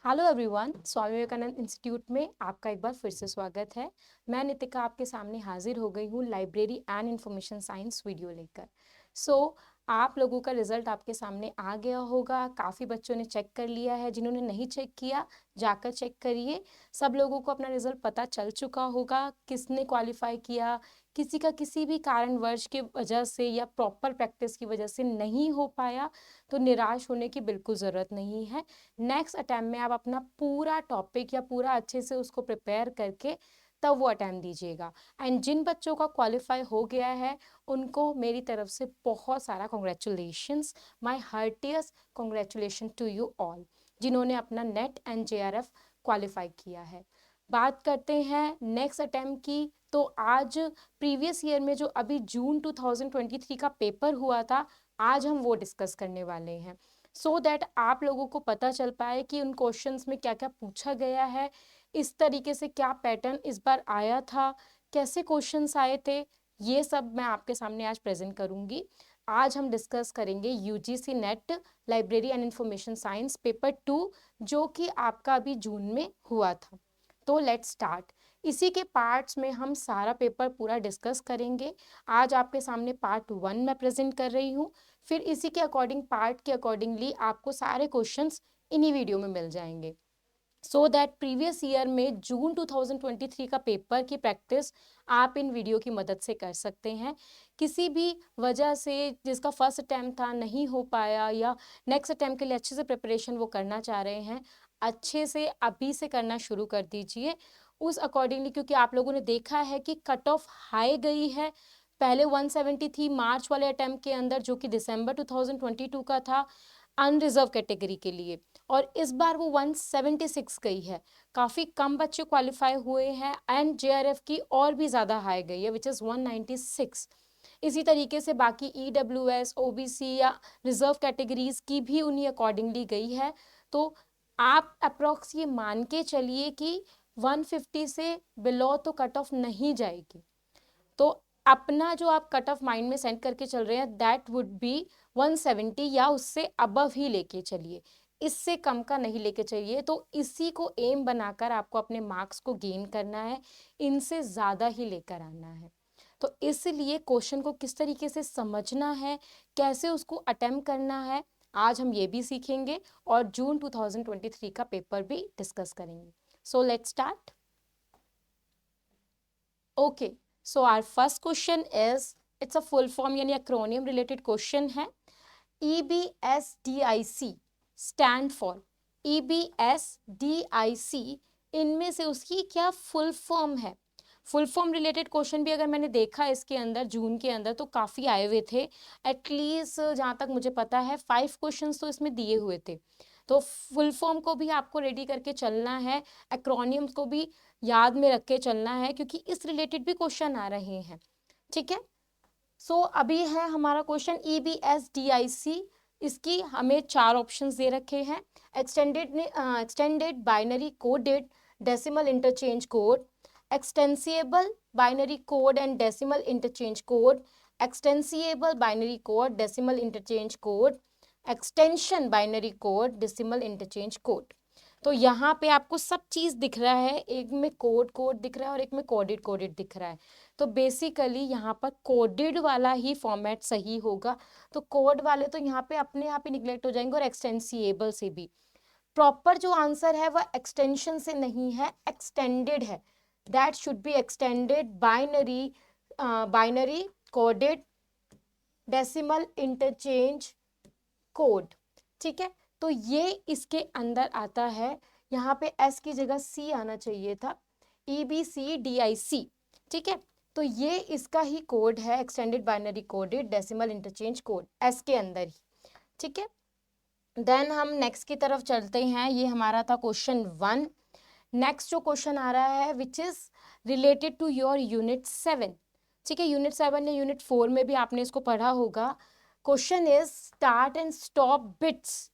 Hello everyone, Swami Vivekananda institute में आपका एक बार फिर से स्वागत है। मैं नितिका आपके सामने हाजिर हो गई हूँ library and information science video लेकर। आप लोगों का रिजल्ट आपके सामने आ गया होगा। काफ़ी बच्चों ने चेक कर लिया है, जिन्होंने नहीं चेक किया जाकर चेक करिए। सब लोगों को अपना रिजल्ट पता चल चुका होगा, किसने क्वालिफाई किया, किसी का किसी भी कारणवश की वजह से या प्रॉपर प्रैक्टिस की वजह से नहीं हो पाया, तो निराश होने की बिल्कुल ज़रूरत नहीं है। नेक्स्ट अटैम्प्ट में आप अपना पूरा टॉपिक या पूरा अच्छे से उसको प्रिपेयर करके तब वो अटैम्प्ट दीजिएगा। एंड जिन बच्चों का क्वालिफाई हो गया है उनको मेरी तरफ से बहुत सारा congratulations, my heartiest congratulation to you all, जिन्होंने अपना नेट एंड जेआरएफ क्वालिफाई किया है। बात करते हैं नेक्स्ट अटैम्प्ट की। तो आज प्रीवियस ईयर में जो अभी जून 2023 का पेपर हुआ था, आज हम वो डिस्कस करने वाले हैं, सो दैट आप लोगों को पता चल पाए कि उन क्वेश्चंस में क्या क्या पूछा गया है, इस तरीके से क्या पैटर्न इस बार आया था, कैसे क्वेश्चंस आए थे, ये सब मैं आपके सामने आज प्रेजेंट करूंगी। आज हम डिस्कस करेंगे UGC net library and information science paper 2, जो कि आपका अभी जून में हुआ था। तो लेट्स स्टार्ट। इसी के पार्ट्स में हम सारा पेपर पूरा डिस्कस करेंगे। आज आपके सामने पार्ट 1 मैं प्रेजेंट कर रही हूँ, फिर इसी के अकॉर्डिंग पार्ट के अकॉर्डिंगली आपको सारे क्वेश्चंस इन्हीं वीडियो में मिल जाएंगे, सो दैट प्रीवियस ईयर में जून 2023 का पेपर की प्रैक्टिस आप इन वीडियो की मदद से कर सकते हैं। किसी भी वजह से जिसका फर्स्ट अटैम्प्ट था नहीं हो पाया या नेक्स्ट अटैम्प्ट के लिए अच्छे से प्रिपरेशन वो करना चाह रहे हैं, अच्छे से अभी से करना शुरू कर दीजिए उस अकॉर्डिंगली, क्योंकि आप लोगों ने देखा है कि कट ऑफ हाई गई है। पहले 170 थी मार्च वाले अटैम्प्ट के अंदर, जो कि दिसंबर 2022 का था अनरिजर्व कैटेगरी के लिए, और इस बार वो 176 गई है। काफ़ी कम बच्चे क्वालिफाई हुए हैं एंड जेआरएफ की और भी ज़्यादा हाई गई है, विच इज़ 196। इसी तरीके से बाकी ईडब्ल्यूएस, ओबीसी या रिजर्व कैटेगरीज की भी उन्हीं अकॉर्डिंगली गई है। तो आप अप्रोक्स ये मान के चलिए कि 150 से बिलो तो कट ऑफ नहीं जाएगी। तो अपना जो आप कट ऑफ माइंड में सेंड करके चल रहे हैं, दैट वुड बी 170 या उससे अबव ही लेके चलिए, इससे कम का नहीं लेके चलिए। तो इसी को एम बनाकर आपको अपने मार्क्स को गेन करना है, इनसे ज़्यादा ही लेकर आना है। तो इसलिए क्वेश्चन को किस तरीके से समझना है, कैसे उसको अटेम्प्ट करना है, आज हम ये भी सीखेंगे और जून 2023 का पेपर भी डिस्कस करेंगे। So let's start. Okay, so our first question is, it's a full form यानी एक्रोनियम रिलेटेड क्वेश्चन है। EBSDIC स्टैंड फॉर, EBSDIC इनमें से उसकी क्या फुल फॉर्म है? फुल फॉर्म रिलेटेड क्वेश्चन भी अगर मैंने देखा इसके अंदर जून के अंदर तो काफ़ी आए हुए थे। एटलीस्ट जहाँ तक मुझे पता है 5 क्वेश्चंस तो इसमें दिए हुए थे। तो फुल फॉर्म को भी आपको रेडी करके चलना है, एक्रोनियम्स को भी याद में रख के चलना है, क्योंकि इस रिलेटेड भी क्वेश्चन आ रहे हैं। ठीक है, सो अभी है हमारा क्वेश्चन EBSDIC। इसकी हमें 4 ऑप्शंस दे रखे हैं। Extended binary coded decimal interchange code, extensible binary code and decimal interchange code, extensible binary code decimal interchange code, extension binary code decimal interchange code. तो यहाँ पे आपको सब चीज़ दिख रहा है, एक में कोड कोड दिख रहा है और एक में कोडेड कोडेड दिख रहा है। तो बेसिकली यहाँ पर कोडेड वाला ही फॉर्मेट सही होगा। तो कोड वाले तो यहाँ पे अपने आप ही निगलेक्ट हो जाएंगे, और एक्सटेंसिएबल से भी। प्रॉपर जो आंसर है वह एक्सटेंशन से नहीं है, एक्सटेंडेड है। That should be extended binary binary coded decimal interchange code. ठीक है, तो ये इसके अंदर आता है। यहाँ पे एस की जगह सी आना चाहिए था, EBCDIC। ठीक है, तो ये इसका ही कोड है, extended binary coded decimal interchange code, S के अंदर ही। ठीक है, देन हम नेक्स्ट की तरफ चलते हैं। ये हमारा था क्वेश्चन 1। नेक्स्ट जो क्वेश्चन आ रहा है which is related to your unit 7। ठीक है, यूनिट 7 या यूनिट 4 में भी आपने इसको पढ़ा होगा। Question is, start and stop bits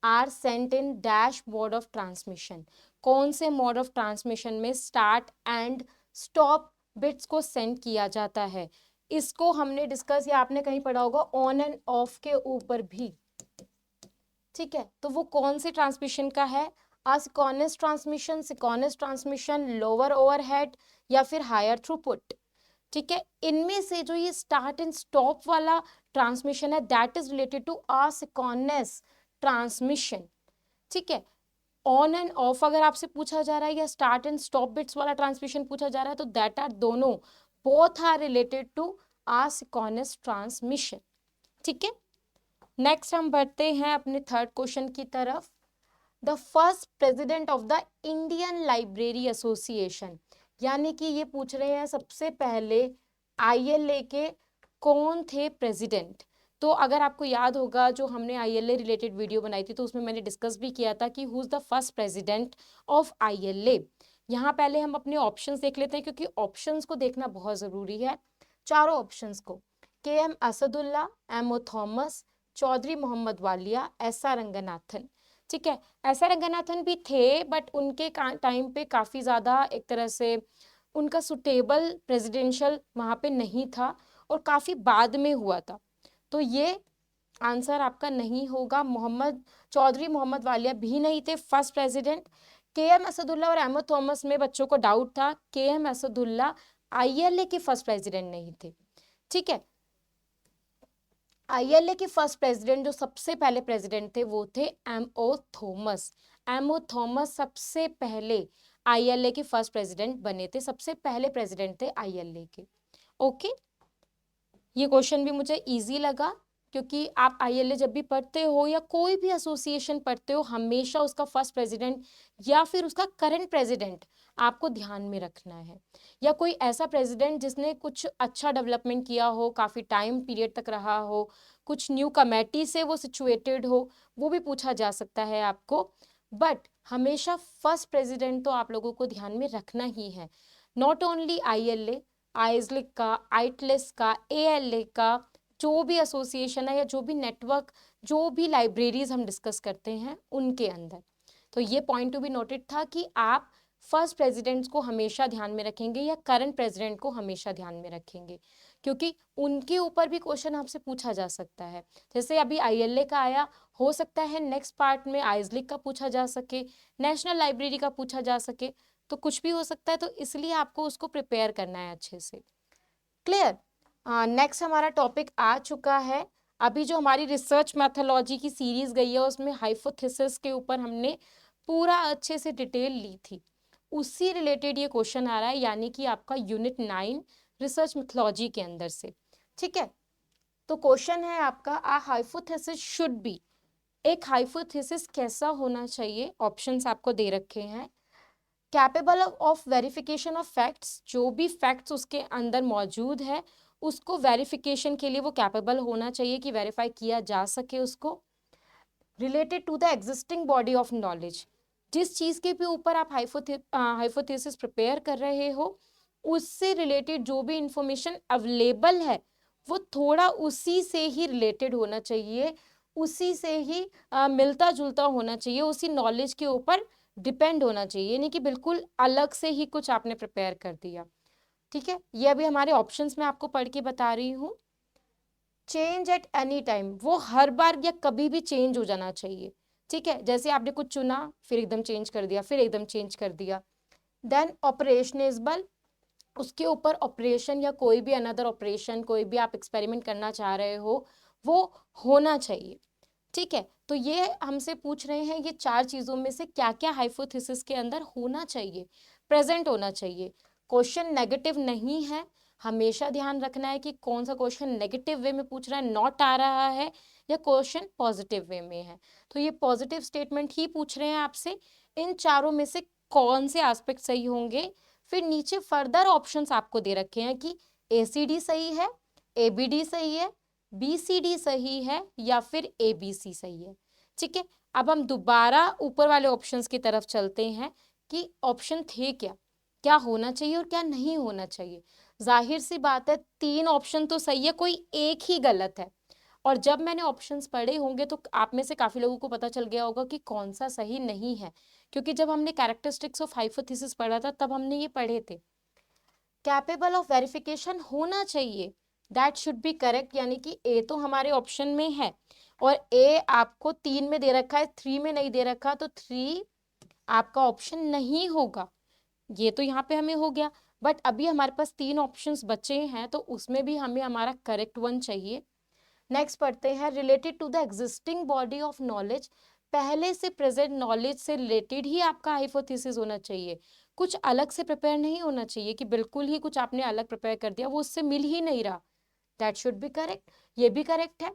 are sent in dash mode of transmission. कौन से मोड ऑफ ट्रांसमिशन में स्टार्ट एंड स्टॉप बिट्स को सेंड किया जाता है? इसको हमने डिस्कस या आपने कहीं पढ़ा होगा ऑन एंड ऑफ के ऊपर भी। ठीक है, तो वो कौन से ट्रांसमिशन का है? सिंक्रोनस ट्रांसमिशन, लोअर ओवरहेड या फिर हायर थ्रूपुट। ठीक है, इनमें से जो ये स्टार्ट एंड स्टॉप वाला ट्रांसमिशन है that is related to asynchronous transmission. ठीक है, ऑन एंड ऑफ अगर आपसे पूछा जा रहा है या स्टार्ट एंड स्टॉप बिट्स वाला ट्रांसमिशन पूछा जा रहा है तो दैट आर दोनों both are related to asynchronous transmission. ठीक है, नेक्स्ट हम बढ़ते हैं अपने थर्ड क्वेश्चन की तरफ। The first president of the Indian library association, यानी कि ये पूछ रहे हैं सबसे पहले ILA के कौन थे प्रेसिडेंट। तो अगर आपको याद होगा जो हमने ILA रिलेटेड वीडियो बनाई थी तो उसमें मैंने डिस्कस भी किया था कि who is the first president of ILA। यहाँ पहले हम अपने ऑप्शंस देख लेते हैं क्योंकि ऑप्शंस को देखना बहुत ज़रूरी है। चारों ऑप्शंस को, KM Asadullah, MO Thomas, Chaudhary Mohammad Walia, SR Ranganathan. ठीक है, SR रंगनाथन भी थे बट उनके टाइम पे काफ़ी ज़्यादा एक तरह से उनका सुटेबल प्रेसिडेंशियल वहाँ पे नहीं था और काफ़ी बाद में हुआ था। तो ये आंसर आपका नहीं होगा। चौधरी मोहम्मद वालिया भी नहीं थे फर्स्ट प्रेसिडेंट। KM असदुल्ला और अहमद थॉमस में बच्चों को डाउट था। KM असदुल्ला ILA के फर्स्ट प्रेसिडेंट नहीं थे। ठीक है, ILA के फर्स्ट प्रेसिडेंट जो सबसे पहले प्रेसिडेंट थे वो थे MO थॉमस। MO थॉमस सबसे पहले ILA के फर्स्ट प्रेसिडेंट बने थे, सबसे पहले प्रेसिडेंट थे ILA के। ओके, ये क्वेश्चन भी मुझे इजी लगा क्योंकि आप ILA जब भी पढ़ते हो या कोई भी एसोसिएशन पढ़ते हो हमेशा उसका फर्स्ट प्रेसिडेंट या फिर उसका करंट प्रेसिडेंट आपको ध्यान में रखना है, या कोई ऐसा प्रेसिडेंट जिसने कुछ अच्छा डेवलपमेंट किया हो, काफ़ी टाइम पीरियड तक रहा हो, कुछ न्यू कमेटी से वो सिचुएटेड हो, वो भी पूछा जा सकता है आपको। बट हमेशा फर्स्ट प्रेसिडेंट तो आप लोगों को ध्यान में रखना ही है। नॉट ओनली ILA, आइजलिक का, आइटलेस का, ALA का, जो भी एसोसिएशन है या जो भी नेटवर्क, जो भी लाइब्रेरीज हम डिस्कस करते हैं उनके अंदर। तो ये पॉइंट टू बी नोटेड था कि आप फर्स्ट प्रेसिडेंट्स को हमेशा ध्यान में रखेंगे या करंट प्रेसिडेंट को हमेशा ध्यान में रखेंगे क्योंकि उनके ऊपर भी क्वेश्चन आपसे पूछा जा सकता है। जैसे अभी ILA का आया, हो सकता है नेक्स्ट पार्ट में आइजलिक का पूछा जा सके, नेशनल लाइब्रेरी का पूछा जा सके, तो कुछ भी हो सकता है। तो इसलिए आपको उसको प्रिपेयर करना है अच्छे से। क्लियर? नेक्स्ट हमारा टॉपिक आ चुका है। अभी जो हमारी रिसर्च मैथोलॉजी की सीरीज गई है उसमें हाइपोथेसिस के ऊपर हमने पूरा अच्छे से डिटेल ली थी, उसी रिलेटेड ये क्वेश्चन आ रहा है, यानी कि आपका यूनिट 9 रिसर्च मैथोलॉजी के अंदर से। ठीक है, तो क्वेश्चन है आपका आ हाइपोथेसिस शुड बी, एक हाइपोथेसिस कैसा होना चाहिए। ऑप्शंस आपको दे रखे हैं। Capable of verification of facts, जो भी फैक्ट्स उसके अंदर मौजूद है उसको वेरिफिकेशन के लिए वो कैपेबल होना चाहिए कि वेरीफाई किया जा सके उसको। Related to the existing body of knowledge, जिस चीज़ के भी ऊपर आप हाइपोथेसिस प्रिपेयर कर रहे हो उससे रिलेटेड जो भी इंफॉर्मेशन अवेलेबल है वो थोड़ा उसी से ही रिलेटेड होना चाहिए, उसी से ही मिलता जुलता होना चाहिए, उसी नॉलेज के ऊपर डिपेंड होना चाहिए, यानी कि बिल्कुल अलग से ही कुछ आपने प्रिपेयर कर दिया। ठीक है, ये अभी हमारे ऑप्शंस में आपको पढ़ के बता रही हूँ। चेंज एट एनी टाइम, वो हर बार या कभी भी चेंज हो जाना चाहिए। ठीक है, जैसे आपने कुछ चुना फिर एकदम चेंज कर दिया, फिर एकदम चेंज कर दिया। देन ऑपरेशनेबल, उसके ऊपर ऑपरेशन या कोई भी अनदर ऑपरेशन, कोई भी आप एक्सपेरिमेंट करना चाह रहे हो वो होना चाहिए। ठीक है, तो ये हमसे पूछ रहे हैं ये चार चीज़ों में से क्या क्या हाइपोथेसिस के अंदर होना चाहिए, प्रेजेंट होना चाहिए। क्वेश्चन नेगेटिव नहीं है, हमेशा ध्यान रखना है कि कौन सा क्वेश्चन नेगेटिव वे में पूछ रहा है, नॉट आ रहा है, या क्वेश्चन पॉजिटिव वे में है। तो ये पॉजिटिव स्टेटमेंट ही पूछ रहे हैं आपसे, इन चारों में से कौन से एस्पेक्ट सही होंगे। फिर नीचे फर्दर ऑप्शंस आपको दे रखे हैं कि ACD सही है, ABD सही है, BCD सही है या फिर ABC सही है। ठीक है, अब हम दोबारा ऊपर वाले ऑप्शंस की तरफ चलते हैं कि ऑप्शन थे क्या, क्या होना चाहिए और क्या नहीं होना चाहिए। जाहिर सी बात है 3 ऑप्शन तो सही है, कोई एक ही गलत है। और जब मैंने ऑप्शंस पढ़े होंगे तो आप में से काफ़ी लोगों को पता चल गया होगा कि कौन सा सही नहीं है, क्योंकि जब हमने कैरेक्टरिस्टिक्स ऑफ हाइपोथेसिस पढ़ा था तब हमने ये पढ़े थे। कैपेबल ऑफ वेरिफिकेशन होना चाहिए, दैट शुड बी करेक्ट, यानी कि ए तो हमारे ऑप्शन में है और ए आपको 3 में दे रखा है, 3 में नहीं दे रखा, तो 3 आपका ऑप्शन नहीं होगा। ये तो यहाँ पे हमें हो गया, बट अभी हमारे पास 3 ऑप्शंस बचे हैं, तो उसमें भी हमें हमारा करेक्ट वन चाहिए। नेक्स्ट पढ़ते हैं, related to the existing body of knowledge, पहले से प्रेजेंट नॉलेज से रिलेटेड ही आपका हाइपोथेसिस होना चाहिए। कुछ अलग से प्रिपेयर नहीं होना चाहिए कि बिल्कुल ही कुछ आपने अलग प्रिपेयर कर दिया, वो उससे मिल ही नहीं रहा। That should be correct. ये भी करेक्ट है,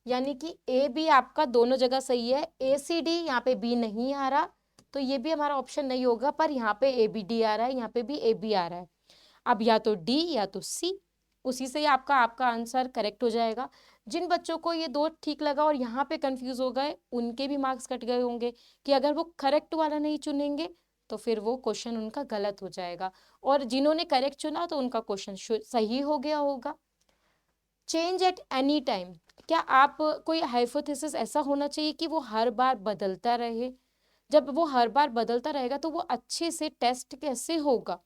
यानी कि ए बी आपका दोनों जगह सही है। ए सी डी, यहाँ पे बी नहीं आ रहा, तो ये भी हमारा ऑप्शन नहीं होगा, पर यहाँ पे ए बी डी आ रहा है, यहाँ पे भी ए बी आ रहा है। अब या तो डी या तो सी, उसी से ही आपका आंसर करेक्ट हो जाएगा। जिन बच्चों को ये दो ठीक लगा और यहाँ पे कंफ्यूज हो गए, उनके भी मार्क्स कट गए होंगे कि अगर वो करेक्ट वाला नहीं चुनेंगे तो फिर वो क्वेश्चन उनका गलत हो जाएगा, और जिन्होंने करेक्ट चुना तो उनका क्वेश्चन सही हो गया होगा। चेंज एट एनी टाइम, क्या आप कोई हाइपोथेसिस ऐसा होना चाहिए कि वो हर बार बदलता रहे? जब वो हर बार बदलता रहेगा तो वो अच्छे से टेस्ट कैसे होगा,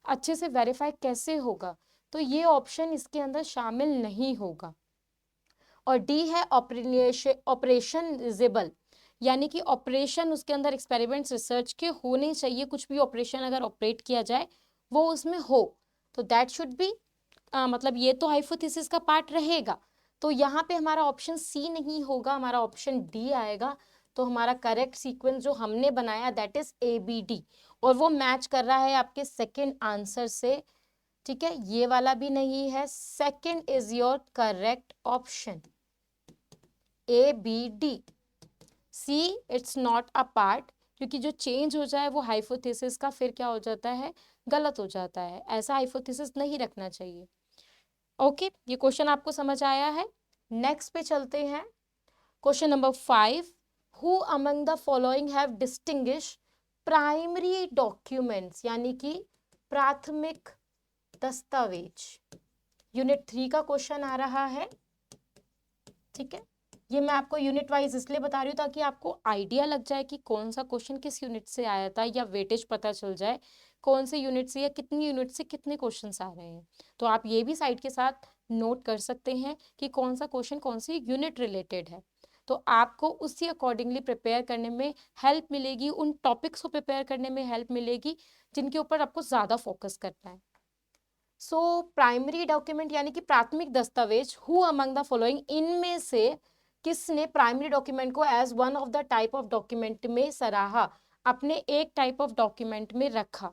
अच्छे से वेरीफाई कैसे होगा? तो ये ऑप्शन इसके अंदर शामिल नहीं होगा। और डी है ऑपरेशनजेबल, यानी कि ऑपरेशन उसके अंदर एक्सपेरिमेंट्स रिसर्च के होने चाहिए। कुछ भी ऑपरेशन अगर ऑपरेट किया जाए वो उसमें हो, तो दैट शुड बी, मतलब ये तो हाइपोथेसिस का पार्ट रहेगा। तो यहाँ पे हमारा ऑप्शन सी नहीं होगा, हमारा ऑप्शन डी आएगा। तो हमारा करेक्ट सीक्वेंस जो हमने बनाया that is A B D, और वो मैच कर रहा है आपके सेकंड आंसर से। ठीक है, ये वाला भी नहीं है, second is your correct option, A B D. C it's not a part, क्योंकि जो चेंज हो जाए वो हाइपोथेसिस का फिर क्या हो जाता है, गलत हो जाता है। ऐसा हाइपोथेसिस नहीं रखना चाहिए। ओके, ये क्वेश्चन आपको समझ आया है। नेक्स्ट पे चलते हैं, question number 5, who among the following have distinguish primary documents, यानी कि प्राथमिक दस्तावेज। यूनिट 3 का क्वेश्चन आ रहा है। ठीक है, ये मैं आपको यूनिट वाइज इसलिए बता रही हूँ ताकि आपको आइडिया लग जाए कि कौन सा क्वेश्चन किस यूनिट से आया था, या वेटेज पता चल जाए कौन से यूनिट से या कितनी यूनिट से कितने क्वेश्चंस आ रहे हैं। तो आप ये भी साइड के साथ नोट कर सकते हैं कि कौन सा क्वेश्चन कौन सी यूनिट रिलेटेड है, तो आपको उसी अकॉर्डिंगली प्रिपेयर करने में हेल्प मिलेगी, उन टॉपिक्स को प्रिपेयर करने में हेल्प मिलेगी जिनके ऊपर आपको ज़्यादा फोकस करना है। सो प्राइमरी डॉक्यूमेंट यानी कि प्राथमिक दस्तावेज, हु अमंग द फॉलोइंग, इनमें से किसने प्राइमरी डॉक्यूमेंट को as one of the type of document में सराहा, अपने एक टाइप ऑफ डॉक्यूमेंट में रखा?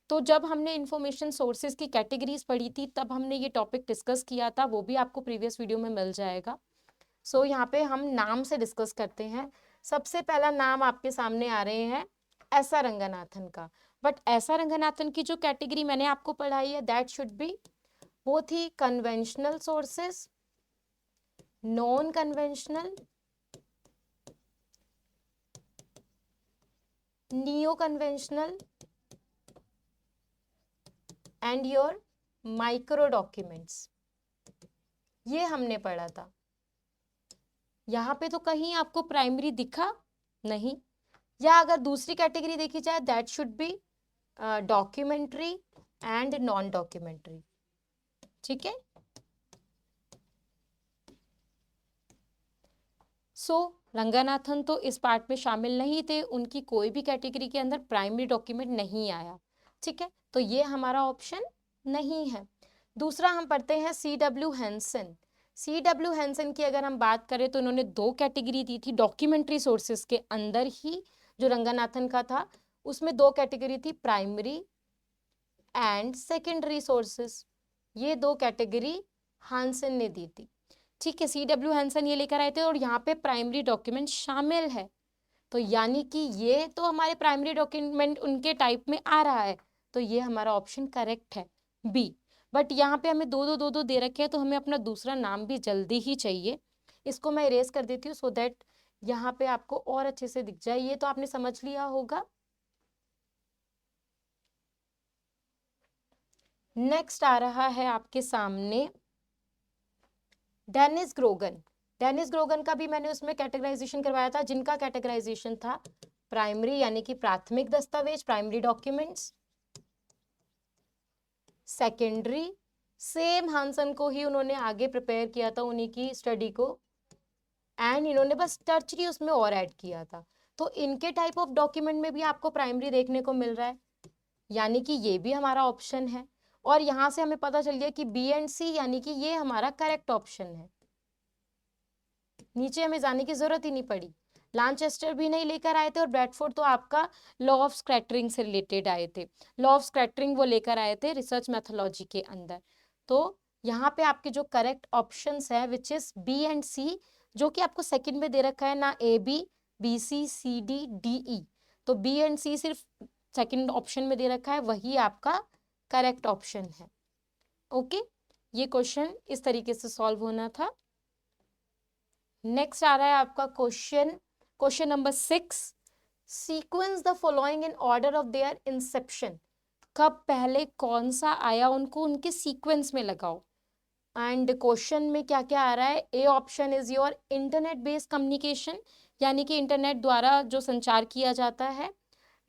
तो जब हमने इंफॉर्मेशन सोर्सेज की कैटेगरीज पढ़ी थी तब हमने ये टॉपिक डिस्कस किया था, वो भी आपको प्रीवियस वीडियो में मिल जाएगा। सो यहाँ पे हम नाम से डिस्कस करते हैं। सबसे पहला नाम आपके सामने आ रहे हैं एस आर रंगनाथन का, बट एस आर रंगनाथन की जो कैटेगरी मैंने आपको पढ़ाई है that should be both he conventional sources, non conventional, neo conventional and your micro documents. ये हमने पढ़ा था। यहाँ पे तो कहीं आपको प्राइमरी दिखा नहीं, या अगर दूसरी कैटेगरी देखी जाए that should be documentary and non documentary. ठीक है, सो रंगनाथन तो इस पार्ट में शामिल नहीं थे, उनकी कोई भी कैटेगरी के अंदर प्राइमरी डॉक्यूमेंट नहीं आया। ठीक है, तो ये हमारा ऑप्शन नहीं है। दूसरा हम पढ़ते हैं C W Hanson. C W Hanson की अगर हम बात करें तो इन्होंने दो कैटेगरी दी थी डॉक्यूमेंट्री सोर्सेज के अंदर ही, जो रंगनाथन का था उसमें दो कैटेगरी थी, प्राइमरी एंड सेकेंडरी सोर्सेज। ये दो कैटेगरी हांसन ने दी थी। ठीक है, सी डब्ल्यू हैंसन ये लेकर आए थे और यहाँ पे प्राइमरी डॉक्यूमेंट शामिल है, तो यानी कि ये तो हमारे प्राइमरी डॉक्यूमेंट उनके टाइप में आ रहा है, तो ये हमारा ऑप्शन करेक्ट है बी। बट यहाँ पे हमें दो दे रखे हैं, तो हमें अपना दूसरा नाम भी जल्दी ही चाहिए। इसको मैं इरेज कर देती हूँ सो दैट यहाँ पे आपको और अच्छे से दिख जाए। ये तो आपने समझ लिया होगा। नेक्स्ट आ रहा है आपके सामने डेनिस ग्रोगन। डेनिस ग्रोगन का भी मैंने उसमें कैटेगराइजेशन करवाया था, जिनका कैटेगराइजेशन था प्राइमरी यानी कि प्राथमिक दस्तावेज, प्राइमरी डॉक्यूमेंट्स, सेकेंडरी सेम हांसन को ही उन्होंने आगे प्रिपेयर किया था उन्हीं की स्टडी को, एंड इन्होंने बस टर्चरी उसमें और ऐड किया था। तो इनके टाइप ऑफ डॉक्यूमेंट में भी आपको प्राइमरी देखने को मिल रहा है, यानी कि ये भी हमारा ऑप्शन है। और यहाँ से हमें पता चल गया कि बी एंड सी यानी कि ये हमारा करेक्ट ऑप्शन है। नीचे हमें जाने की जरूरत ही नहीं पड़ी। लांचेस्टर भी नहीं लेकर आए थे और ब्रैडफोर्ड तो आपका लॉ ऑफ स्कैटरिंग से रिलेटेड आए थे। लॉ ऑफ स्कैटरिंग वो लेकर आए थे रिसर्च मेथोलॉजी के अंदर। तो यहाँ पे आपके जो करेक्ट ऑप्शंस है which is B and C, जो कि आपको सेकंड में दे रखा है ना, A B, B C, C D, D E. तो बी एंड सी सिर्फ सेकंड ऑप्शन में दे रखा है, वही आपका करेक्ट ऑप्शन है। ओके, ये क्वेश्चन इस तरीके से सॉल्व होना था। नेक्स्ट आ रहा है आपका question number 6। Sequence the following in order of their Inception. कब पहले कौन सा आया उनको उनके सीक्वेंस में लगाओ। एंड क्वेश्चन में क्या क्या आ रहा है, A option is your internet based communication, यानी कि इंटरनेट द्वारा जो संचार किया जाता है।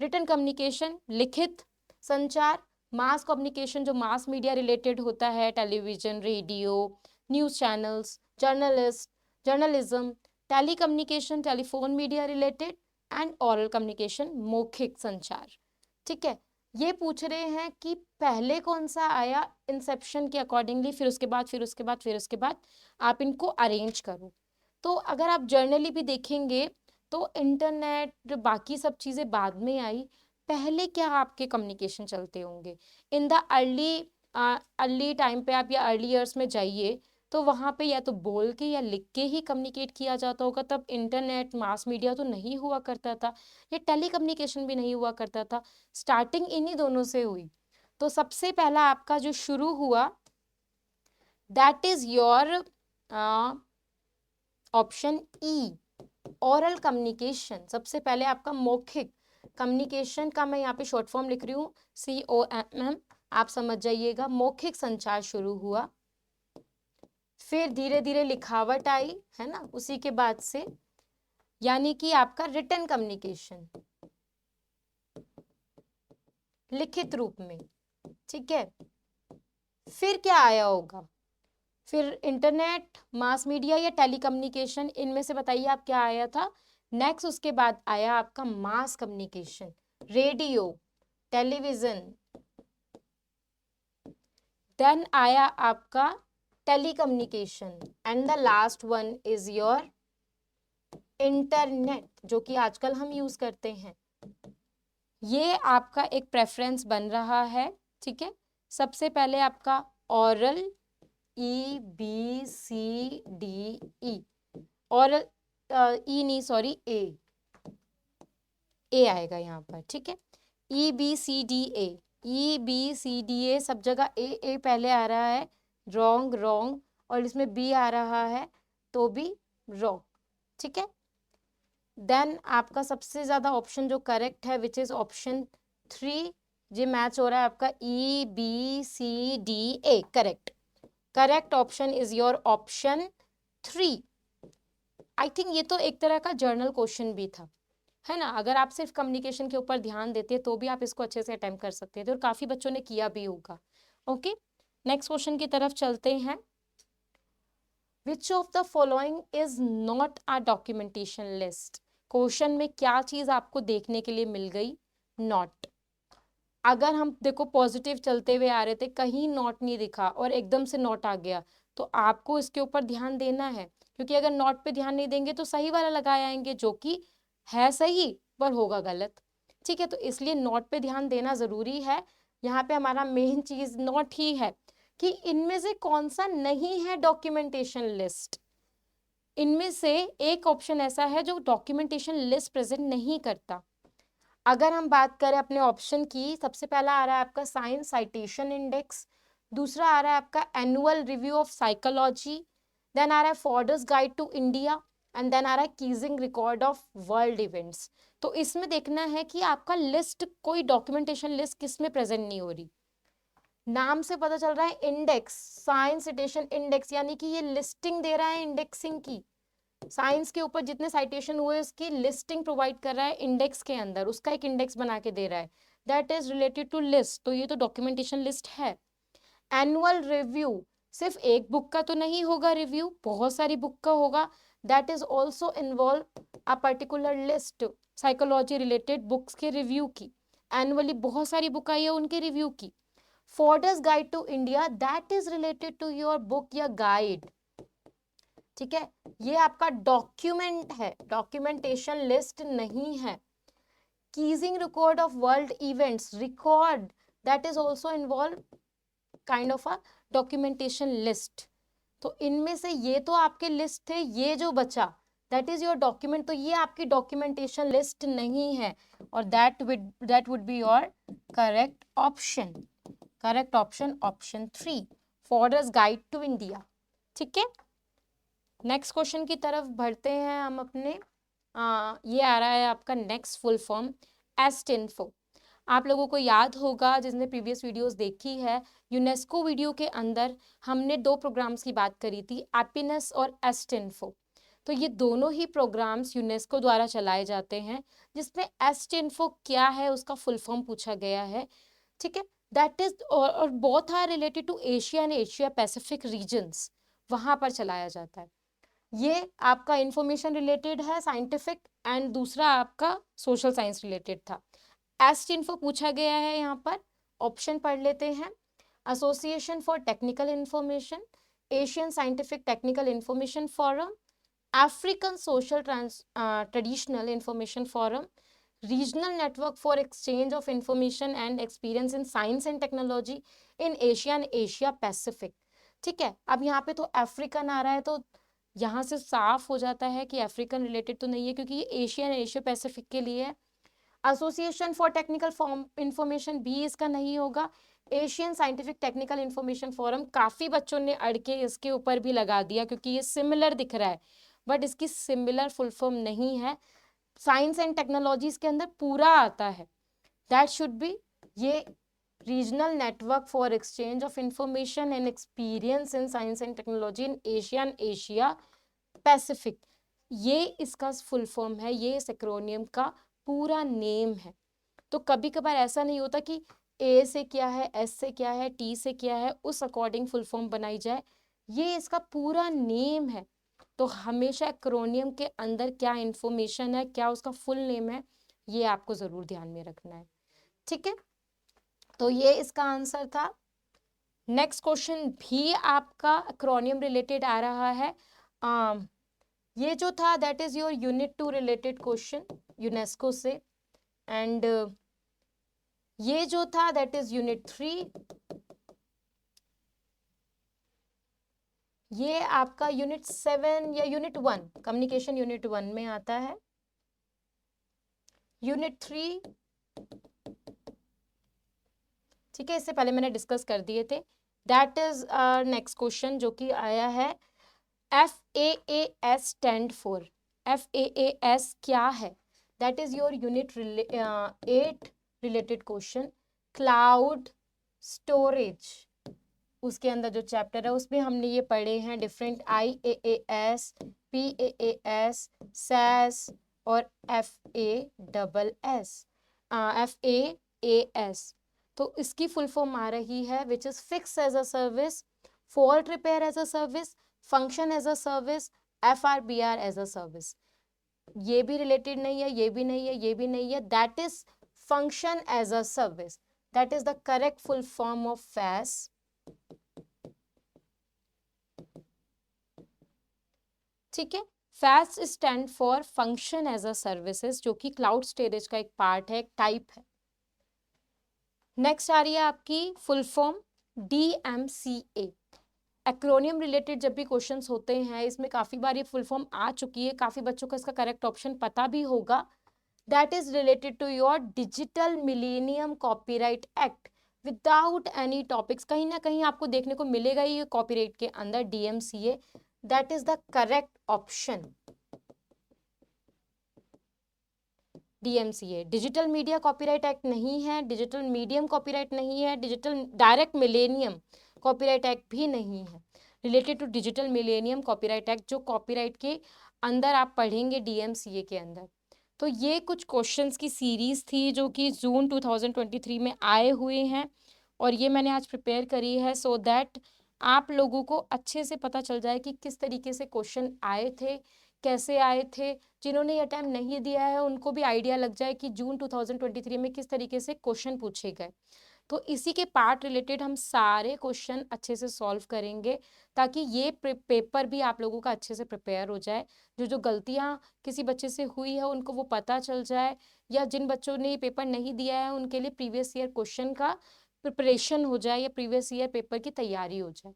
रिटन कम्युनिकेशन, लिखित संचार। मास कम्युनिकेशन, जो मास मीडिया रिलेटेड होता है, television, radio, news channels, journalism. Telecommunication, telephone media related. And oral communication, मौखिक संचार। ठीक है, ये पूछ रहे हैं कि पहले कौन सा आया इंसेप्शन के अकॉर्डिंगली, फिर उसके बाद आप इनको अरेंज करो। तो अगर आप जर्नली भी देखेंगे तो इंटरनेट बाकी सब चीज़ें बाद में आई, पहले क्या आपके कम्युनिकेशन चलते होंगे। इन द अर्ली टाइम पे आप या अर्ली ईयर्स में जाइए तो वहाँ पे या तो बोल के या लिख के ही कम्युनिकेट किया जाता होगा। तब इंटरनेट, मास मीडिया तो नहीं हुआ करता था, ये टेली कम्युनिकेशन भी नहीं हुआ करता था। स्टार्टिंग इन्हीं दोनों से हुई। तो सबसे पहला आपका जो शुरू हुआ that is your option E, oral communication. सबसे पहले आपका मौखिक कम्युनिकेशन का मैं यहाँ पे शॉर्ट फॉर्म लिख रही हूँ, COMM, आप समझ जाइएगा। मौखिक संचार शुरू हुआ, फिर धीरे धीरे लिखावट आई, है ना, उसी के बाद से, यानी कि आपका रिटन कम्युनिकेशन, लिखित रूप में। ठीक है, फिर क्या आया होगा, फिर इंटरनेट, मास मीडिया या टेलीकम्युनिकेशन, इनमें से बताइए आप क्या आया था। नेक्स्ट उसके बाद आया आपका mass communication, radio, television. Then आया आपका telecommunication and the last one is your internet, जो कि आजकल हम यूज करते हैं। ये आपका एक प्रेफरेंस बन रहा है। ठीक है, सबसे पहले आपका ओरल, EBCDE, और ई नहीं, सॉरी, ए आएगा यहाँ पर। ठीक है, EBCDA सब जगह ए पहले आ रहा है, रॉन्ग, और इसमें बी आ रहा है तो भी रॉन्ग। ठीक है, देन आपका सबसे ज्यादा ऑप्शन जो करेक्ट है विच इज ऑप्शन 3, ये मैच हो रहा है आपका EBCDA। Correct option is your option 3। I think ये तो एक तरह का जर्नल क्वेश्चन भी था, है ना। अगर आप सिर्फ कम्युनिकेशन के ऊपर ध्यान देते तो भी आप इसको अच्छे से अटेम्प्ट कर सकते थे और काफी बच्चों ने किया भी होगा। ओके, नेक्स्ट क्वेश्चन की तरफ चलते हैं। Which of the following is not a documentation list. Question में क्या चीज आपको देखने के लिए मिल गई, नॉट। अगर हम देखो पॉजिटिव चलते हुए आ रहे थे, कहीं नॉट नहीं दिखा और एकदम से नॉट आ गया, तो आपको इसके ऊपर ध्यान देना है, क्योंकि अगर नॉट पे ध्यान नहीं देंगे तो सही वाला लगाए आएंगे, जो कि है सही पर होगा गलत। ठीक है, तो इसलिए नॉट पे ध्यान देना जरूरी है। यहाँ पे हमारा मेन चीज नॉट ही है कि इनमें से कौन सा नहीं है डॉक्यूमेंटेशन लिस्ट। इनमें से एक ऑप्शन ऐसा है जो डॉक्यूमेंटेशन लिस्ट प्रेजेंट नहीं करता। अगर हम बात करें अपने ऑप्शन की, सबसे पहला आ रहा है आपका साइंस साइटेशन इंडेक्स, दूसरा आ रहा है आपका annual review of psychology, then आ रहा है Fodor's guide to India, and then आ रहा है Keesing's record of world events. तो इसमें देखना है कि आपका लिस्ट, कोई डॉक्यूमेंटेशन लिस्ट किस में प्रेजेंट नहीं हो रही। नाम से पता चल रहा है इंडेक्स, साइंस साइटेशन इंडेक्स, यानी कि ये लिस्टिंग दे रहा है इंडेक्सिंग की। साइंस के ऊपर जितने साइटेशन हुए उसकी लिस्टिंग प्रोवाइड कर रहा है इंडेक्स के अंदर, उसका एक इंडेक्स बना के दे रहा है, that is related to list. तो ये तो डॉक्यूमेंटेशन लिस्ट है। एनुअल रिव्यू, सिर्फ एक बुक का तो नहीं होगा रिव्यू, बहुत सारी बुक का होगा, that is also involve a particular list. Psychology related books के रिव्यू की, एनुअली बहुत सारी बुक आई है उनके रिव्यू की। Fodor's guide to India, that is related to your book या गाइड, ठीक है, ये आपका डॉक्यूमेंट है, डॉक्यूमेंटेशन लिस्ट नहीं है। Keesing's record of world events, record that is also involve kind of a documentation list. तो इनमें से ये तो आपके लिस्ट थे, ये जो बचा दैट इज योर डॉक्यूमेंट, तो ये आपकी डॉक्यूमेंटेशन लिस्ट नहीं है, और that would be your correct option. Correct option option 3, Fodor's guide to India. ठीक है, नेक्स्ट क्वेश्चन की तरफ बढ़ते हैं हम अपने। ये आ रहा है आपका नेक्स्ट फुल फॉर्म एस्टिन्फो। आप लोगों को याद होगा जिसने प्रीवियस वीडियोस देखी है, यूनेस्को वीडियो के अंदर हमने 2 प्रोग्राम्स की बात करी थी, हैप्पीनेस और एस्टिन्फो। तो ये दोनों ही प्रोग्राम्स यूनेस्को द्वारा चलाए जाते हैं, जिसमें एस्टिन्फो क्या है उसका फुल फॉर्म पूछा गया है। ठीक है, दैट इज और both are related to Asia and Asia Pacific regions, वहाँ पर चलाया जाता है। ये आपका इंफॉर्मेशन रिलेटेड है साइंटिफिक, एंड दूसरा आपका सोशल साइंस रिलेटेड था। एस्टिन्फो पूछा गया है यहाँ पर, ऑप्शन पढ़ लेते हैं। Association for technical information, Asian scientific technical information forum, African social traditional information forum, regional network for exchange of information and experience in science and technology in Asia and Asia Pacific. ठीक है, अब यहाँ पे तो African आ रहा है, तो यहाँ से साफ हो जाता है कि अफ्रीकन रिलेटेड तो नहीं है, क्योंकि ये एशिया एंड एशिया पैसिफिक के लिए है। एसोसिएशन फॉर टेक्निकल इंफॉर्मेशन भी इसका नहीं होगा। Asian scientific technical information forum, काफ़ी बच्चों ने अड़के इसके ऊपर भी लगा दिया क्योंकि ये सिमिलर दिख रहा है, बट इसकी सिमिलर फुल फॉर्म नहीं है। साइंस एंड टेक्नोलॉजीज के अंदर पूरा आता है, दैट शुड बी ये regional network for exchange of information and experience in science and technology in Asia and Asia Pacific, ये इसका फुल फॉर्म है, ये इस एक्रोनियम का पूरा नेम है। तो कभी कभार ऐसा नहीं होता कि ए से क्या है, एस से क्या है, टी से क्या है, उस अकॉर्डिंग फुल फॉर्म बनाई जाए, ये इसका पूरा नेम है। तो हमेशा एक्रोनियम के अंदर क्या इंफॉर्मेशन है, क्या उसका फुल नेम है, ये आपको ज़रूर ध्यान में रखना है। ठीक है, तो ये इसका आंसर था। नेक्स्ट क्वेश्चन भी आपका एक्रोनियम रिलेटेड आ रहा है। ये जो था that is your unit 2 related question UNESCO से, एंड ये जो था दैट इज यूनिट 3, ये आपका यूनिट 7 या यूनिट 1, कम्युनिकेशन यूनिट 1 में आता है। यूनिट 3, ठीक है, इससे पहले मैंने डिस्कस कर दिए थे। दैट इज नेक्स्ट क्वेश्चन जो कि आया है, FAAS स्टैंड फॉर, FAAS क्या है, that is your unit 8 related question, cloud storage. उसके अंदर जो चैप्टर है उसमें हमने ये पढ़े हैं डिफरेंट IaaS, PaaS, SaaS और FAAS। तो इसकी फुल फॉर्म आ रही है which is fix as a service, fault repair as a service, function as a service, FRBR as a service. ये भी रिलेटेड नहीं है, ये भी नहीं है, ये भी नहीं है, that is function as a service, that is the correct full form of FAAS। ठीक है, FAAS stand for function as a services, जो कि क्लाउड स्टोरेज का एक पार्ट है, एक टाइप है। नेक्स्ट आ रही है आपकी full form DMCA। Acromion related जब भी क्वेश्चंस होते हैं, इसमें काफ़ी बार ये फुल फॉर्म आ चुकी है, काफ़ी बच्चों को इसका करेक्ट ऑप्शन पता भी होगा। That is related to your digital millennium copyright act without any topics. कहीं ना कहीं आपको देखने को मिलेगा ये कॉपीराइट के अंदर DMCA, that is the correct option. DMCA digital media copyright act नहीं है, डिजिटल मीडियम कॉपीराइट नहीं है, digital direct millennium copyright act भी नहीं है। Related to digital millennium copyright act, जो कॉपीराइट के अंदर आप पढ़ेंगे DMCA के अंदर। तो ये कुछ क्वेश्चंस की सीरीज थी जो कि जून 2023 में आए हुए हैं, और ये मैंने आज प्रिपेयर करी है सो दैट आप लोगों को अच्छे से पता चल जाए कि किस तरीके से क्वेश्चन आए थे, कैसे आए थे, जिन्होंने ये अटेम्प्ट नहीं दिया है उनको भी आइडिया लग जाए कि जून 2023 में किस तरीके से क्वेश्चन पूछे गए। तो इसी के पार्ट रिलेटेड हम सारे क्वेश्चन अच्छे से सॉल्व करेंगे, ताकि ये पेपर भी आप लोगों का अच्छे से प्रिपेयर हो जाए। जो जो गलतियाँ किसी बच्चे से हुई है उनको वो पता चल जाए, या जिन बच्चों ने ये पेपर नहीं दिया है उनके लिए प्रीवियस ईयर क्वेश्चन का प्रिपरेशन हो जाए, या प्रीवियस ईयर पेपर की तैयारी हो जाए।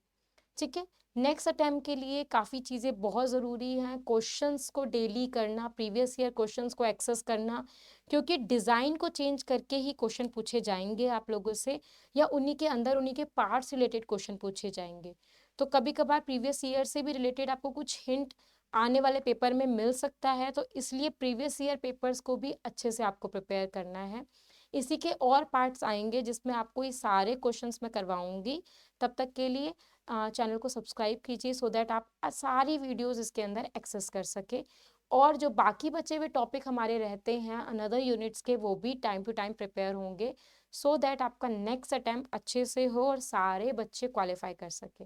ठीक है। नेक्स्ट अटेम्प्ट के लिए काफ़ी चीज़ें बहुत ज़रूरी हैं। क्वेश्चंस को डेली करना, प्रीवियस ईयर क्वेश्चंस को एक्सेस करना, क्योंकि डिज़ाइन को चेंज करके ही क्वेश्चन पूछे जाएंगे आप लोगों से, या उन्हीं के अंदर उन्हीं के पार्ट्स रिलेटेड क्वेश्चन पूछे जाएंगे। तो कभी कभार प्रीवियस ईयर से भी रिलेटेड आपको कुछ हिंट आने वाले पेपर में मिल सकता है, तो इसलिए प्रीवियस ईयर पेपर्स को भी अच्छे से आपको प्रिपेयर करना है। इसी के और पार्ट्स आएंगे जिसमें आपको ये सारे क्वेश्चंस मैं करवाऊंगी। तब तक के लिए चैनल को सब्सक्राइब कीजिए, सो दैट आप सारी वीडियोस इसके अंदर एक्सेस कर सके। और जो बाकी बचे हुए टॉपिक हमारे रहते हैं अनदर यूनिट्स के, वो भी टाइम टू टाइम प्रिपेयर होंगे, सो दैट आपका नेक्स्ट अटेम्प्ट अच्छे से हो और सारे बच्चे क्वालिफाई कर सके।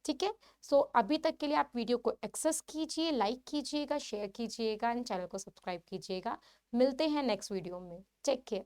ठीक है। सो अभी तक के लिए आप वीडियो को एक्सेस कीजिए, लाइक कीजिएगा, शेयर कीजिएगा एंड चैनल को सब्सक्राइब कीजिएगा। मिलते हैं नेक्स्ट वीडियो में। Take care.